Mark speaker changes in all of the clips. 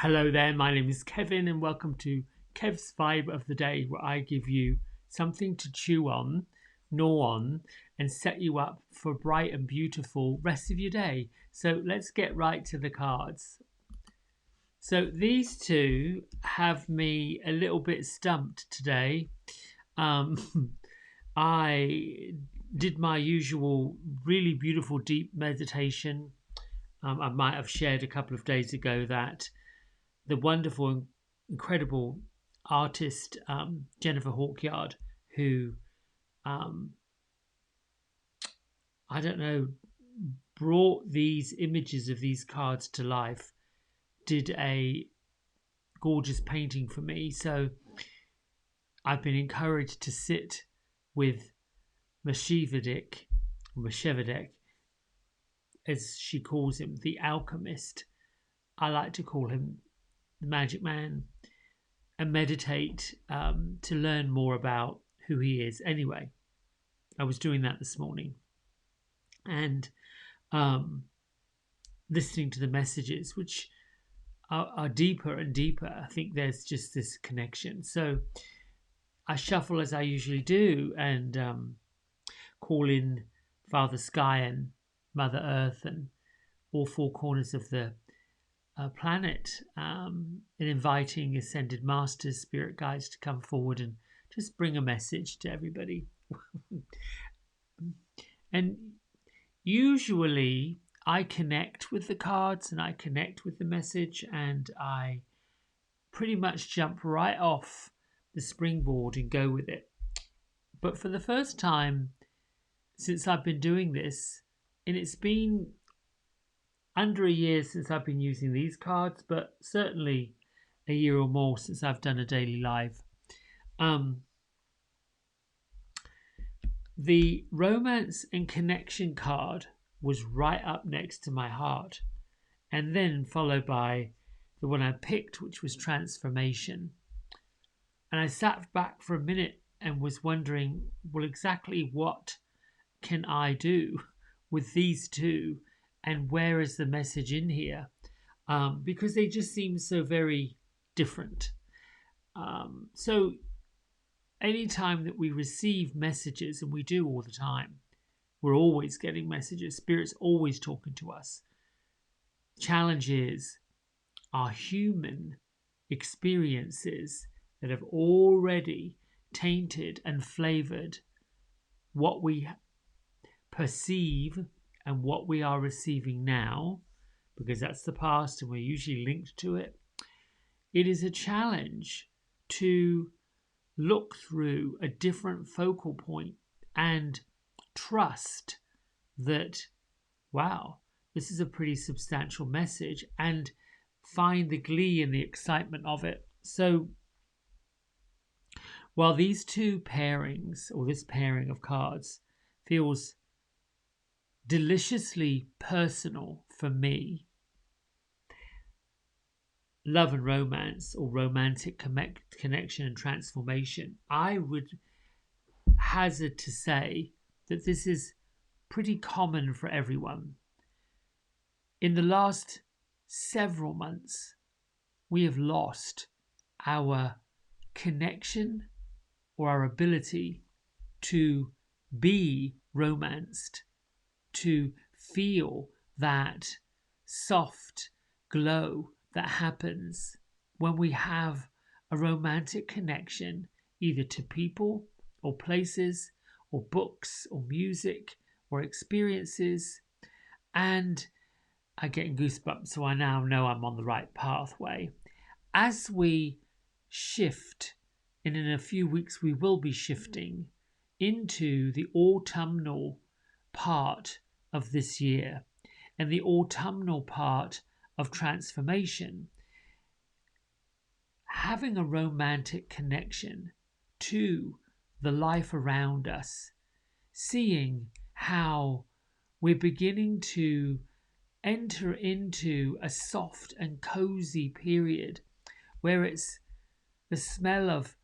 Speaker 1: Hello there, my name is Kevin, and welcome to Kev's Vibe of the Day, where I give you something to chew on, gnaw on, and set you up for a bright and beautiful rest of your day. So let's get right to the cards. So these two have me a little bit stumped today. Um, I did my usual really beautiful deep meditation. I might have shared a couple of days ago that the wonderful and incredible artist Jennifer Hawkyard, who um, I don't know, brought these images of these cards to life, did a gorgeous painting for me. So I've been encouraged to sit with Mashevadek, as she calls him, the alchemist. I like to call him the magic man, and meditate to learn more about who he is. Anyway, I was doing that this morning and um, listening to the messages, which are deeper and deeper. I think there's just this connection. So I shuffle as I usually do and call in Father Sky and Mother Earth and all four corners of the planet, and inviting ascended masters, spirit guides to come forward and just bring a message to everybody. And usually I connect with the cards and I connect with the message, and I pretty much jump right off the springboard and go with it. But for the first time since I've been doing this, and it's been under a year since I've been using these cards, but certainly a year or more since I've done a daily live. The romance and connection card was right up next to my heart, and then followed by the one I picked, which was transformation. And I sat back for a minute and was wondering, well, exactly what can I do with these two, and where is the message in here? Because they just seem so very different. So anytime that we receive messages, and we do all the time, we're always getting messages. Spirit's always talking to us. Challenge is our human experiences that have already tainted and flavored what we perceive and what we are receiving now, because that's the past and we're usually linked to it. It is a challenge to look through a different focal point and trust that, wow, this is a pretty substantial message, and find the glee and the excitement of it. So while these two pairings, or this pairing of cards, feels deliciously personal for me, love and romance, or romantic connection and transformation, I would hazard to say that this is pretty common for everyone. In the last several months, we have lost our connection or our ability to be romanced, to feel that soft glow that happens when we have a romantic connection, either to people or places or books or music or experiences. And I get goosebumps, so I now know I'm on the right pathway. As we shift, and in a few weeks we will be shifting into the autumnal part of this year and the autumnal part of transformation, having a romantic connection to the life around us, seeing how we're beginning to enter into a soft and cozy period where it's the smell of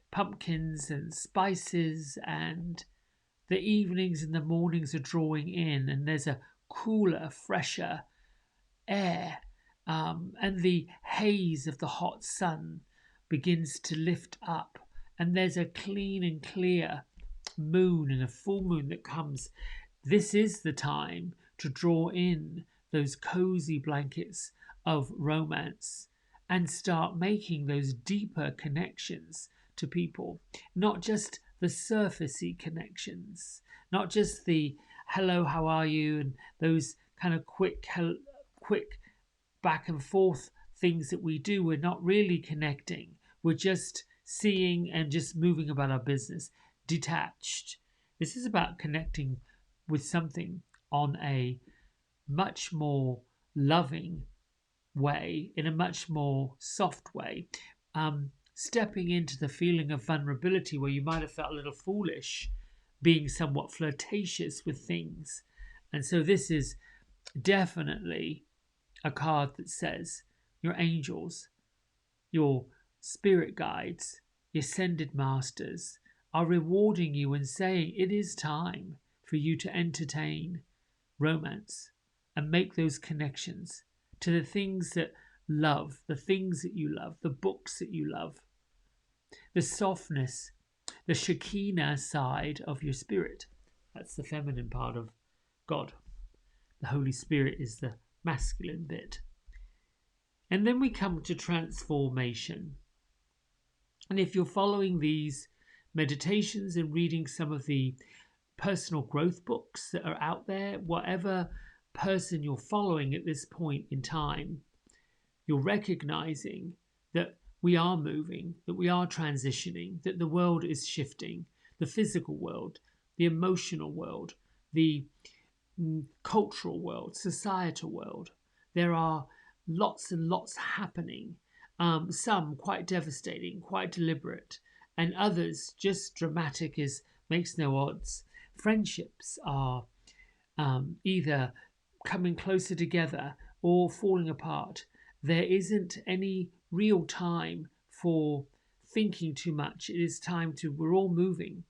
Speaker 1: pumpkins and spices, and the evenings and the mornings are drawing in, and there's a cooler, fresher air, and the haze of the hot sun begins to lift up, and there's a clean and clear moon and a full moon that comes. This is the time to draw in those cozy blankets of romance and start making those deeper connections to people, not just the surfacey connections, not just the hello, how are you, and those kind of quick back and forth things that we do. We're not really connecting. We're just seeing and just moving about our business, detached. This is about connecting with something on a much more loving way, in a much more soft way, stepping into the feeling of vulnerability where you might have felt a little foolish, being somewhat flirtatious with things. And so this is definitely a card that says your angels, your spirit guides, your ascended masters are rewarding you and saying it is time for you to entertain romance and make those connections to the things that love, the things that you love, the books that you love, the softness, the Shekinah side of your spirit. That's the feminine part of God. The Holy Spirit is the masculine bit. And then we come to transformation. And if you're following these meditations and reading some of the personal growth books that are out there, whatever person you're following at this point in time, you're recognizing that we are moving, that we are transitioning, that the world is shifting, the physical world, the emotional world, the cultural world, societal world. There are lots and lots happening, some quite devastating, quite deliberate, and others just dramatic as makes no odds. Friendships are either coming closer together or falling apart. There isn't any real time for thinking too much. It is time to, we're all moving.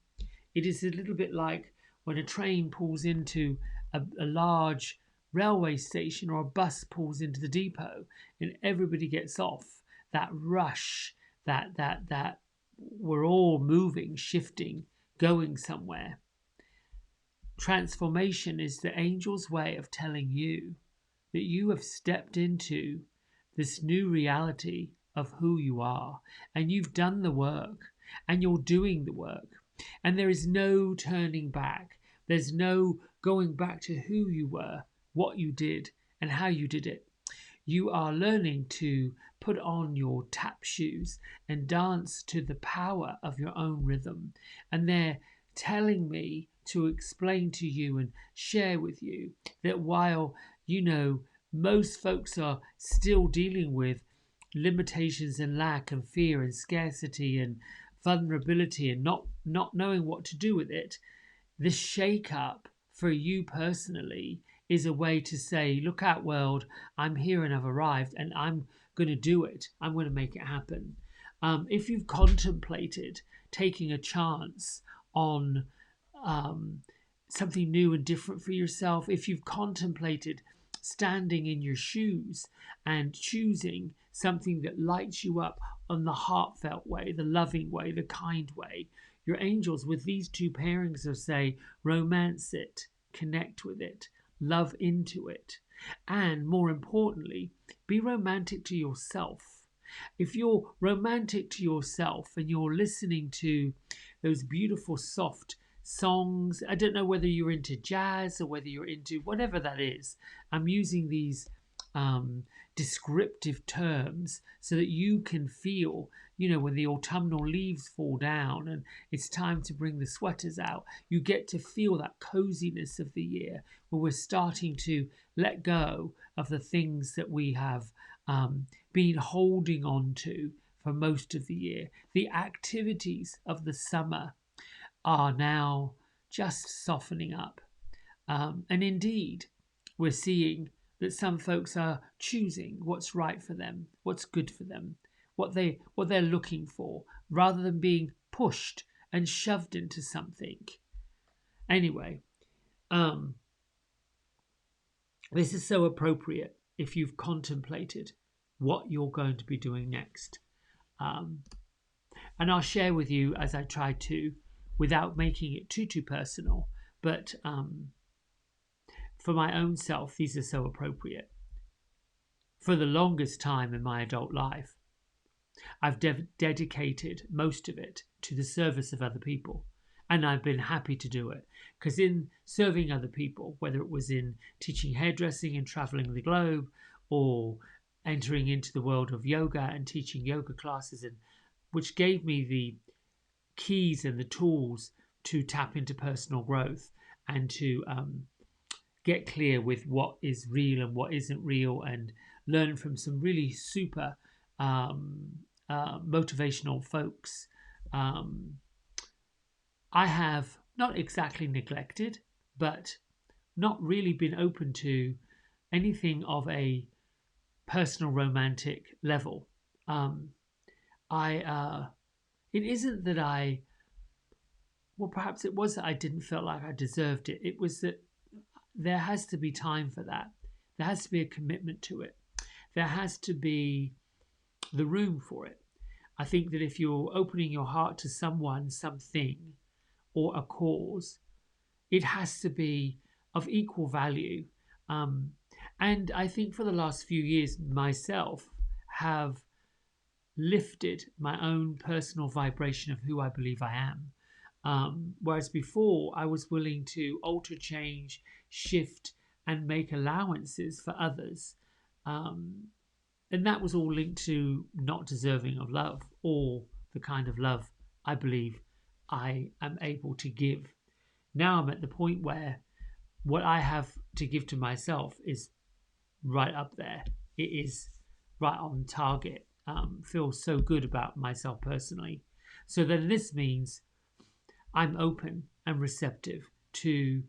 Speaker 1: It is a little bit like when a train pulls into a large railway station or a bus pulls into the depot and everybody gets off. That rush, that we're all moving, shifting, going somewhere. Transformation is the angel's way of telling you that you have stepped into this new reality of who you are, and you've done the work, and you're doing the work, and there is no turning back. There's no going back to who you were, what you did, and how you did it. You are learning to put on your tap shoes and dance to the power of your own rhythm. And they're telling me to explain to you and share with you that while, most folks are still dealing with limitations and lack and fear and scarcity and vulnerability and not knowing what to do with it, this shake up for you personally is a way to say, look out world, I'm here and I've arrived and I'm going to do it. I'm going to make it happen. If you've contemplated taking a chance on something new and different for yourself, if you've contemplated standing in your shoes and choosing something that lights you up on the heartfelt way, the loving way, the kind way, your angels with these two pairings of say, romance it, connect with it, love into it, and more importantly, be romantic to yourself. If you're romantic to yourself and you're listening to those beautiful soft songs, I don't know whether you're into jazz or whether you're into whatever that is. I'm using these descriptive terms so that you can feel, when the autumnal leaves fall down and it's time to bring the sweaters out, you get to feel that coziness of the year where we're starting to let go of the things that we have been holding on to for most of the year. The activities of the summer are now just softening up. And indeed, we're seeing that some folks are choosing what's right for them, what's good for them, what they're looking for, rather than being pushed and shoved into something. Anyway, this is so appropriate if you've contemplated what you're going to be doing next. Um, and I'll share with you as I try to, without making it too personal, but for my own self, these are so appropriate. For the longest time in my adult life, I've dedicated most of it to the service of other people. And I've been happy to do it because in serving other people, whether it was in teaching hairdressing and traveling the globe, or entering into the world of yoga and teaching yoga classes, and which gave me the keys and the tools to tap into personal growth and to get clear with what is real and what isn't real, and learn from some really super motivational folks. I have not exactly neglected, but not really been open to anything of a personal romantic level. It isn't that well, perhaps it was that I didn't feel like I deserved it. It was that there has to be time for that. There has to be a commitment to it. There has to be the room for it. I think that if you're opening your heart to someone, something, or a cause, it has to be of equal value. And I think for the last few years, myself have lifted my own personal vibration of who I believe I am. Whereas before, I was willing to alter, change, shift, and make allowances for others. And that was all linked to not deserving of love, or the kind of love I believe I am able to give. Now I'm at the point where what I have to give to myself is right up there. It is right on target. Feel so good about myself personally. So then this means I'm open and receptive to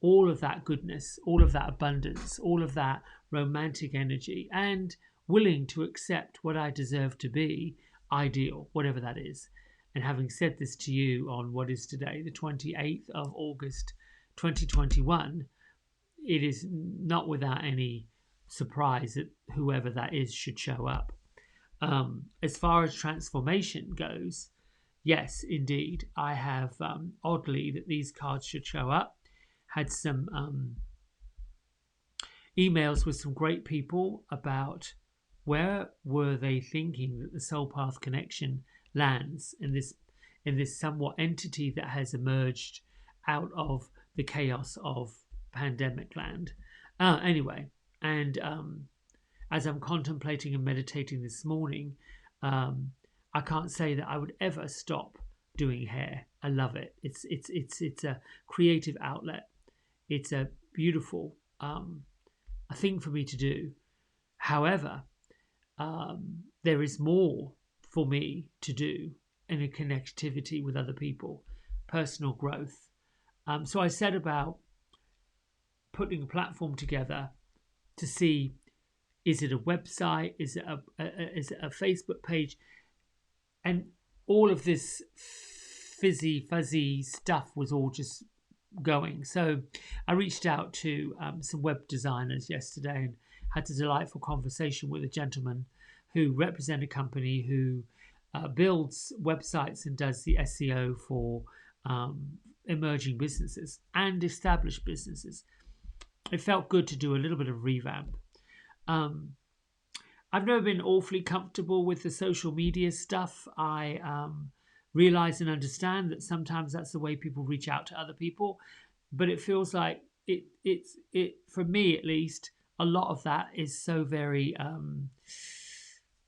Speaker 1: all of that goodness, all of that abundance, all of that romantic energy, and willing to accept what I deserve to be ideal, whatever that is. And having said this to you on what is today, the 28th of August 2021, it is not without any surprise that whoever that is should show up. As far as transformation goes, yes, indeed, I have oddly that these cards should show up. Had some emails with some great people about where were they thinking that the soul path connection lands in this somewhat entity that has emerged out of the chaos of pandemic land. Anyway, and as I'm contemplating and meditating this morning, I can't say that I would ever stop doing hair. I love it. It's a creative outlet. It's a beautiful a thing for me to do. However, there is more for me to do in a connectivity with other people, personal growth. So I said about putting a platform together to see, is it a website, is it a Facebook page, and all of this fuzzy stuff was all just going. So I reached out to some web designers yesterday and had a delightful conversation with a gentleman who represents a company who builds websites and does the SEO for emerging businesses and established businesses. It felt good to do a little bit of revamp. I've never been awfully comfortable with the social media stuff. I realize and understand that sometimes that's the way people reach out to other people, but it feels like it for me at least, a lot of that is so very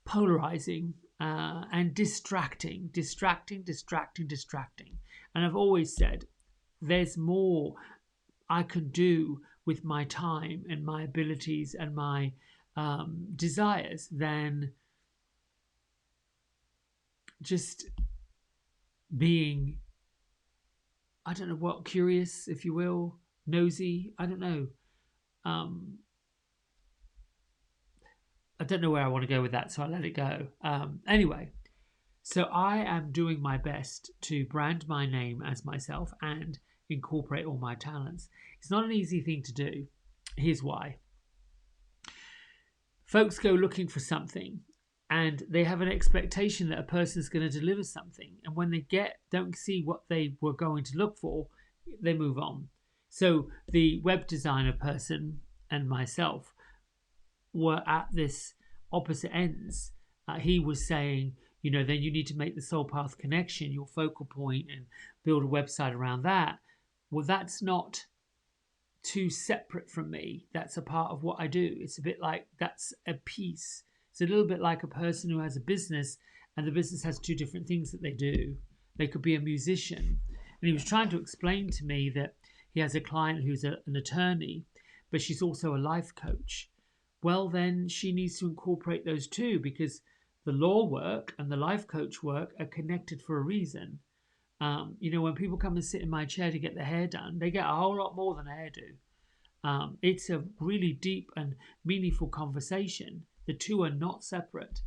Speaker 1: polarizing and distracting. And I've always said there's more I can do with my time and my abilities and my desires than just being, I don't know what, curious, if you will, nosy. I don't know. I don't know where I want to go with that, so I let it go. Anyway, so I am doing my best to brand my name as myself and incorporate all my talents. It's not an easy thing to do. Here's why. folks go looking for something and they have an expectation that a person is going to deliver something, and when they don't see what they were going to look for, they move on. So the web designer person and myself were at this opposite ends. He was saying, then you need to make the soul path connection your focal point and build a website around that. Well, that's not too separate from me. That's a part of what I do. It's a bit like that's a piece. It's a little bit like a person who has a business and the business has two different things that they do. They could be a musician. And he was trying to explain to me that he has a client who's an attorney, but she's also a life coach. Well, then she needs to incorporate those two, because the law work and the life coach work are connected for a reason. When people come and sit in my chair to get their hair done, they get a whole lot more than a hairdo. It's a really deep and meaningful conversation. The two are not separate.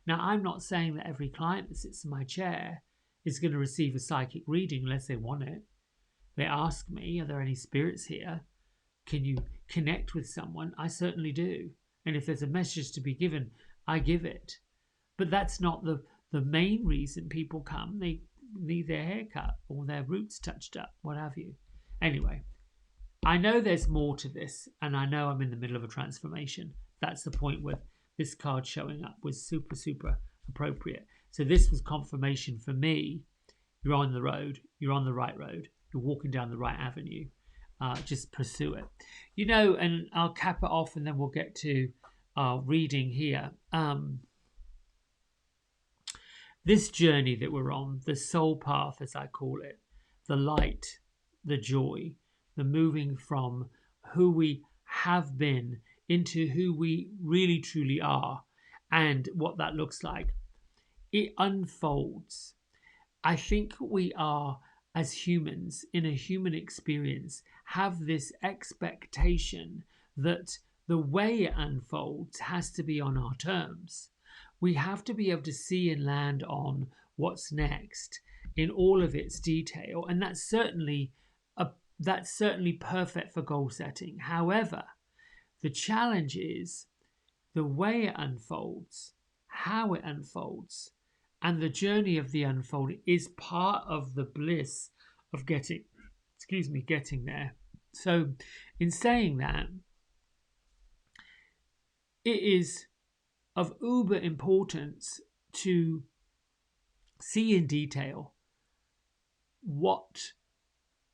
Speaker 1: Now, I'm not saying that every client that sits in my chair is going to receive a psychic reading unless they want it. They ask me, are there any spirits here? Can you connect with someone? I certainly do. And if there's a message to be given, I give it. But that's not the main reason people come. They need their hair cut or their roots touched up, what have you. Anyway, I know there's more to this, and I know I'm in the middle of a transformation. That's the point where this card showing up was super, super appropriate. So this was confirmation for me. You're on the road. You're on the right road. You're walking down the right avenue. Just pursue it. And I'll cap it off and then we'll get to our reading here. This journey that we're on, the soul path, as I call it, the light, the joy, the moving from who we have been into who we really truly are, and what that looks like, it unfolds. I think we are, as humans, in a human experience, have this expectation that the way it unfolds has to be on our terms. We have to be able to see and land on what's next in all of its detail, and that's certainly perfect for goal setting. However, the challenge is the way it unfolds, how it unfolds, and the journey of the unfolding is part of the bliss of getting there. So, in saying that, it is of uber importance to see in detail what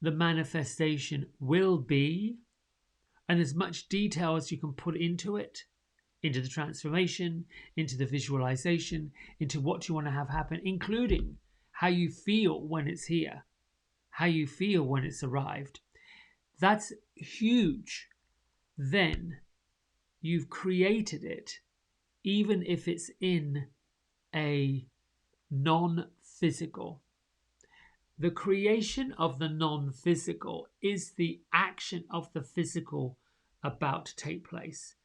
Speaker 1: the manifestation will be, and as much detail as you can put into it, into the transformation, into the visualization, into what you want to have happen, including how you feel when it's here, how you feel when it's arrived. That's huge. Then you've created it, even if it's in a non-physical. The creation of the non-physical is the action of the physical about to take place.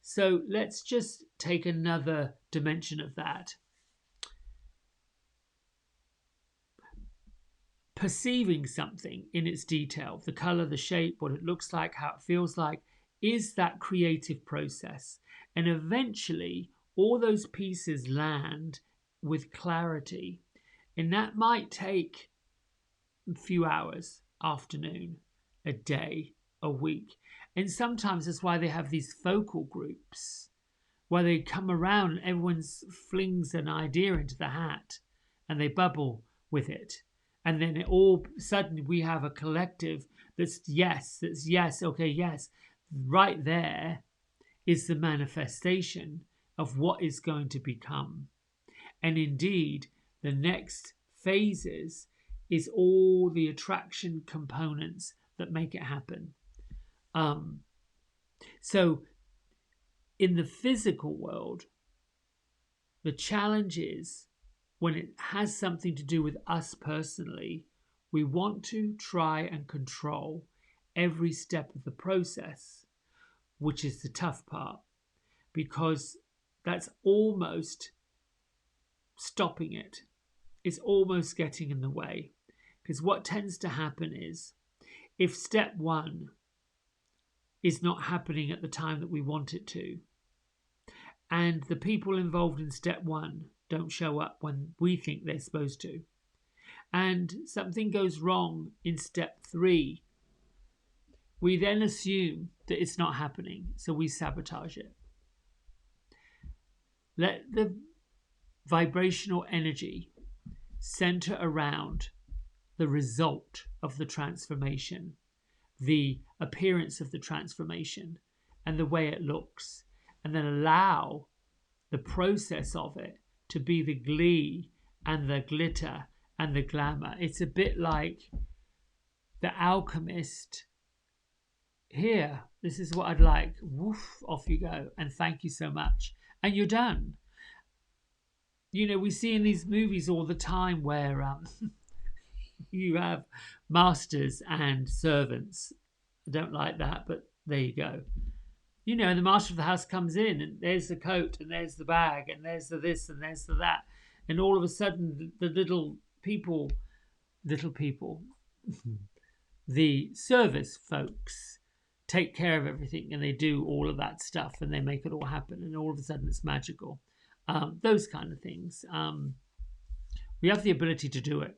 Speaker 1: So let's just take another dimension of that. Perceiving something in its detail, the color, the shape, what it looks like, how it feels like, is that creative process. And eventually, all those pieces land with clarity. And that might take a few hours, afternoon, a day, a week. And sometimes that's why they have these focal groups, where they come around and everyone flings an idea into the hat and they bubble with it. And then suddenly we have a collective that's yes, okay, yes. Right there is the manifestation of what is going to become. And indeed, the next phases is all the attraction components that make it happen. So in the physical world, the challenge is when it has something to do with us personally, we want to try and control every step of the process, which is the tough part, because that's almost stopping it. It's almost getting in the way. Because what tends to happen is, if step one is not happening at the time that we want it to, and the people involved in step 1 don't show up when we think they're supposed to, and something goes wrong in step 3, we then assume that it's not happening, so we sabotage it. Let the vibrational energy center around the result of the transformation, the appearance of the transformation, and the way it looks, and then allow the process of it to be the glee and the glitter and the glamour. It's a bit like the alchemist. Here, this is what I'd like. Woof, off you go, and thank you so much, and you're done. You know, we see in these movies all the time where you have masters and servants. I don't like that, but there you go. You know, the master of the house comes in, and there's the coat, and there's the bag, and there's the this, and there's the that, and all of a sudden the little people, the service folks take care of everything, and they do all of that stuff, and they make it all happen, and all of a sudden it's magical. Those kind of things. We have the ability to do it.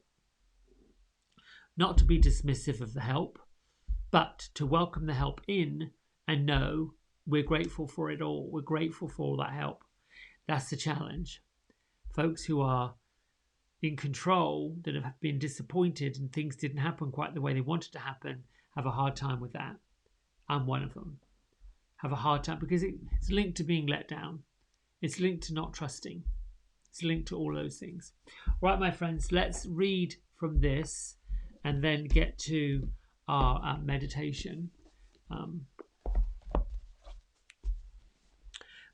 Speaker 1: Not to be dismissive of the help, but to welcome the help in and know we're grateful for it all. We're grateful for all that help. That's the challenge. Folks who are in control, that have been disappointed and things didn't happen quite the way they wanted to happen, have a hard time with that. I'm one of them. Have a hard time because it's linked to being let down. It's linked to not trusting. It's linked to all those things. Right, my friends, let's read from this and then get to our meditation.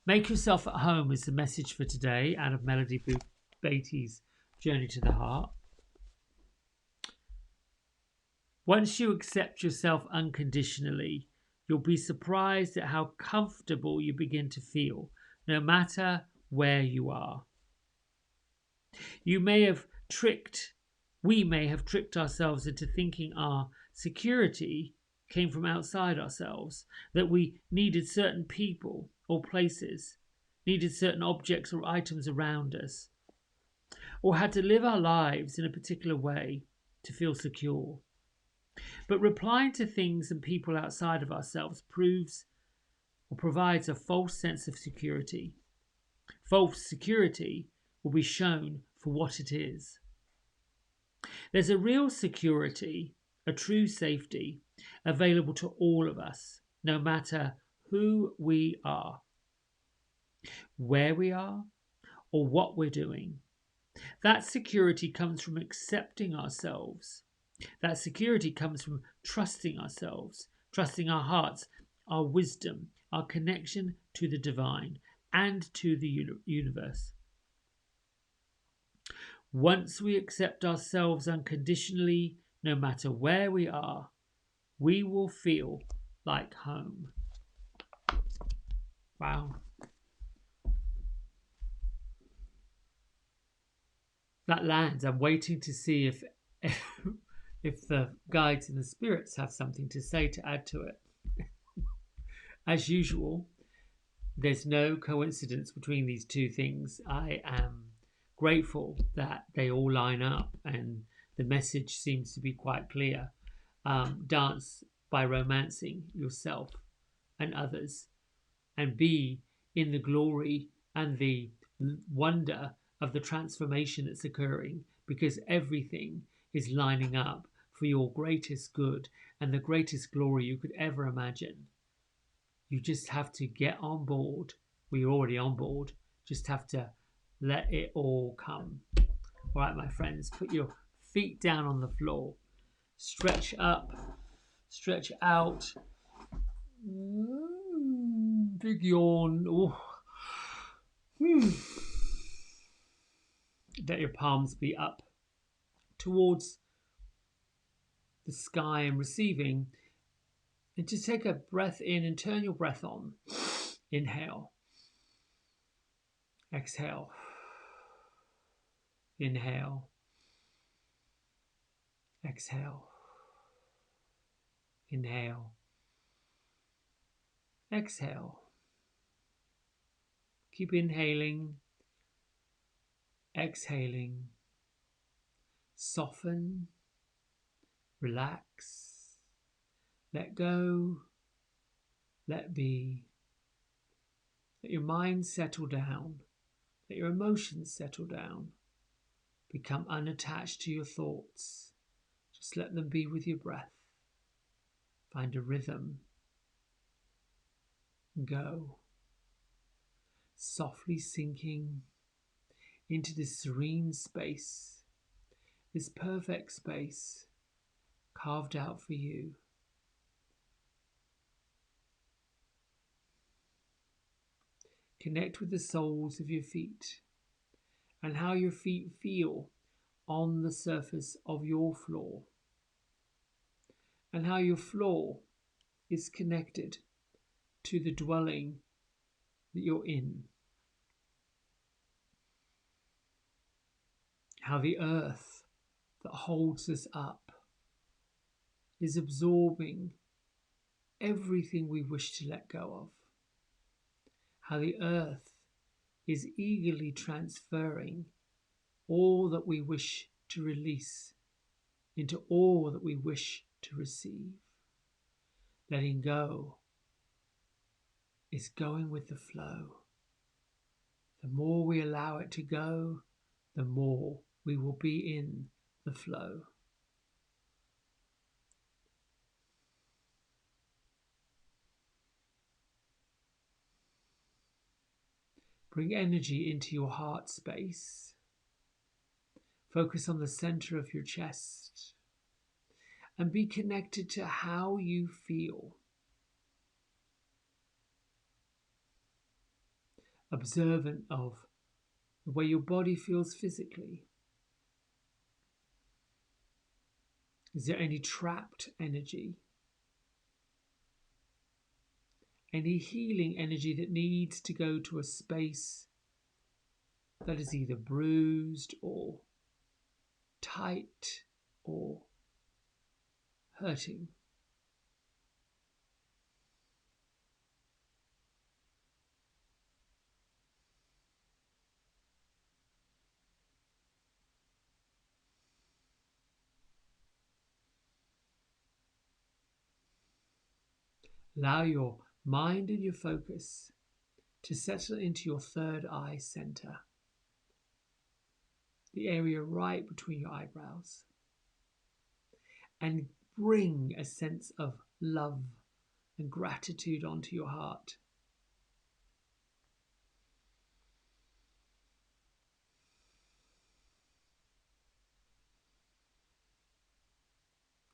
Speaker 1: Make yourself at home is the message for today out of Melody Beatty's Journey to the Heart. Once you accept yourself unconditionally, you'll be surprised at how comfortable you begin to feel, no matter where you are. We may have tricked ourselves into thinking our security came from outside ourselves, that we needed certain people or places, needed certain objects or items around us, or had to live our lives in a particular way to feel secure. But replying to things and people outside of ourselves provides a false sense of security. False security will be shown for what it is. There's a real security, a true safety, available to all of us, no matter who we are, where we are, or what we're doing. That security comes from accepting ourselves. That security comes from trusting ourselves, trusting our hearts, our wisdom, our connection to the divine and to the universe. Once we accept ourselves unconditionally, no matter where we are, we will feel like home. Wow. That lands. I'm waiting to see if the guides and the spirits have something to say to add to it. As usual, there's no coincidence between these two things. I am grateful that they all line up and the message seems to be quite clear. Dance by romancing yourself and others, and be in the glory and the wonder of the transformation that's occurring, because everything is lining up for your greatest good and the greatest glory you could ever imagine. You just have to get on board. We're already on board. Just have to let it all come. All right, my friends, put your feet down on the floor. Stretch up, stretch out. Big yawn. Let your palms be up towards the sky and receiving. And just take a breath in and turn your breath on. Inhale. Exhale. Inhale. Exhale. Inhale. Exhale. Keep inhaling, exhaling. Soften, relax, let go, let be. Let your mind settle down. Let your emotions settle down. Become unattached to your thoughts. Just let them be with your breath. Find a rhythm. Go. Softly sinking into this serene space, this perfect space carved out for you. Connect with the soles of your feet and how your feet feel on the surface of your floor, and how your floor is connected to the dwelling that you're in. How the earth that holds us up is absorbing everything we wish to let go of. How the earth is eagerly transferring all that we wish to release into all that we wish to receive. Letting go is going with the flow. The more we allow it to go, the more we will be in the flow. Bring energy into your heart space. Focus on the center of your chest and be connected to how you feel. Observant of the way your body feels physically. Is there any trapped energy? Any healing energy that needs to go to a space that is either bruised or tight or hurting? Allow your mind and your focus to settle into your third eye center, the area right between your eyebrows, and bring a sense of love and gratitude onto your heart.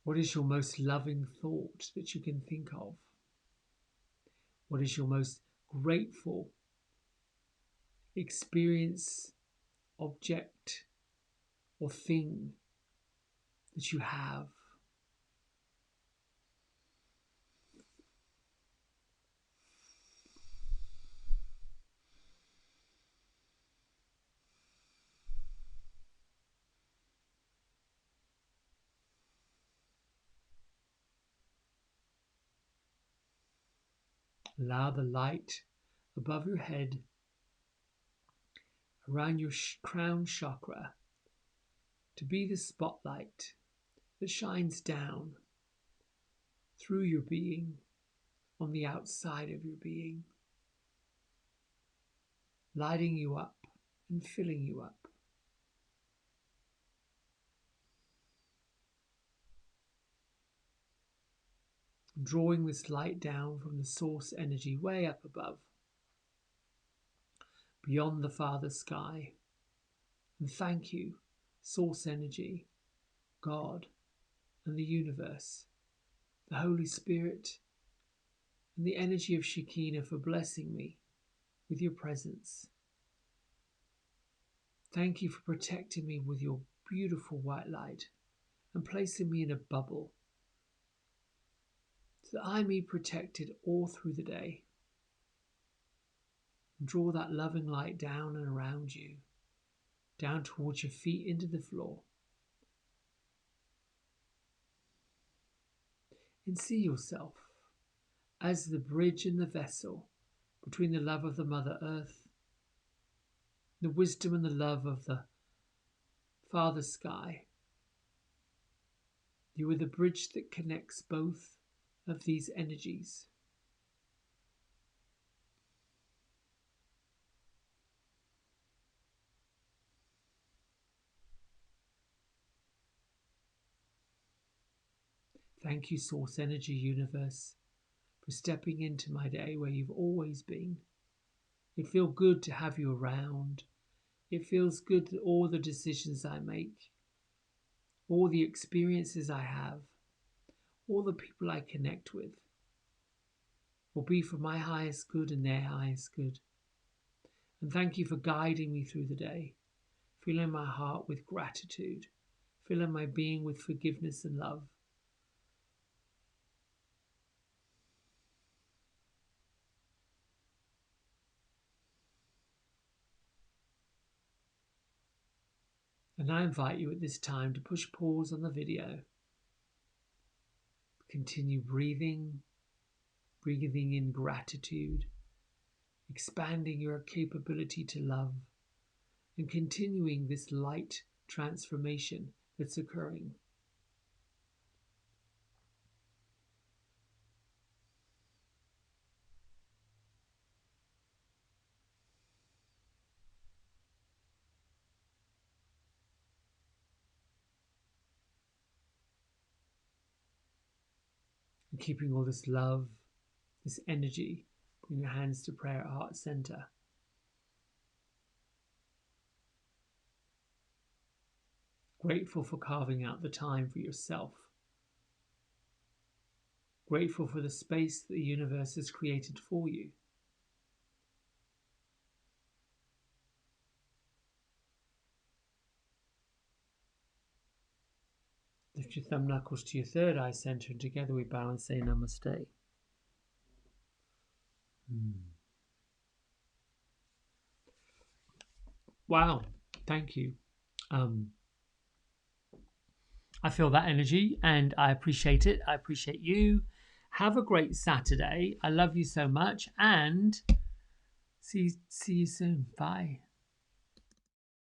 Speaker 1: What is your most loving thought that you can think of? What is your most grateful experience, object, or thing that you have? Allow the light above your head, around your crown chakra, to be the spotlight that shines down through your being on the outside of your being, lighting you up and filling you up. Drawing this light down from the source energy way up above, beyond the farther sky. And thank you, source energy, God, and the universe, the Holy Spirit, and the energy of Shekinah for blessing me with your presence. Thank you for protecting me with your beautiful white light and placing me in a bubble so that I may be protected all through the day. And draw that loving light down and around you, down towards your feet into the floor. And see yourself as the bridge and the vessel between the love of the Mother Earth the wisdom and the love of the Father Sky. You are the bridge that connects both of these energies. Thank you, Source Energy Universe, for stepping into my day where you've always been. It feels good to have you around. It feels good that all the decisions I make, all the experiences I have, all the people I connect with will be for my highest good and their highest good. And thank you for guiding me through the day, filling my heart with gratitude, filling my being with forgiveness and love. And I invite you at this time to push pause on the video. Continue breathing in gratitude, expanding your capability to love, and continuing this light transformation that's occurring. And keeping all this love, this energy, bring your hands to prayer at heart center. Grateful for carving out the time for yourself. Grateful for the space that the universe has created for you. Lift your thumb knuckles to your third eye center, and together we bow and say namaste. Wow, thank you. I feel that energy and I appreciate it. I appreciate you. Have a great Saturday. I love you so much, and see you soon. Bye.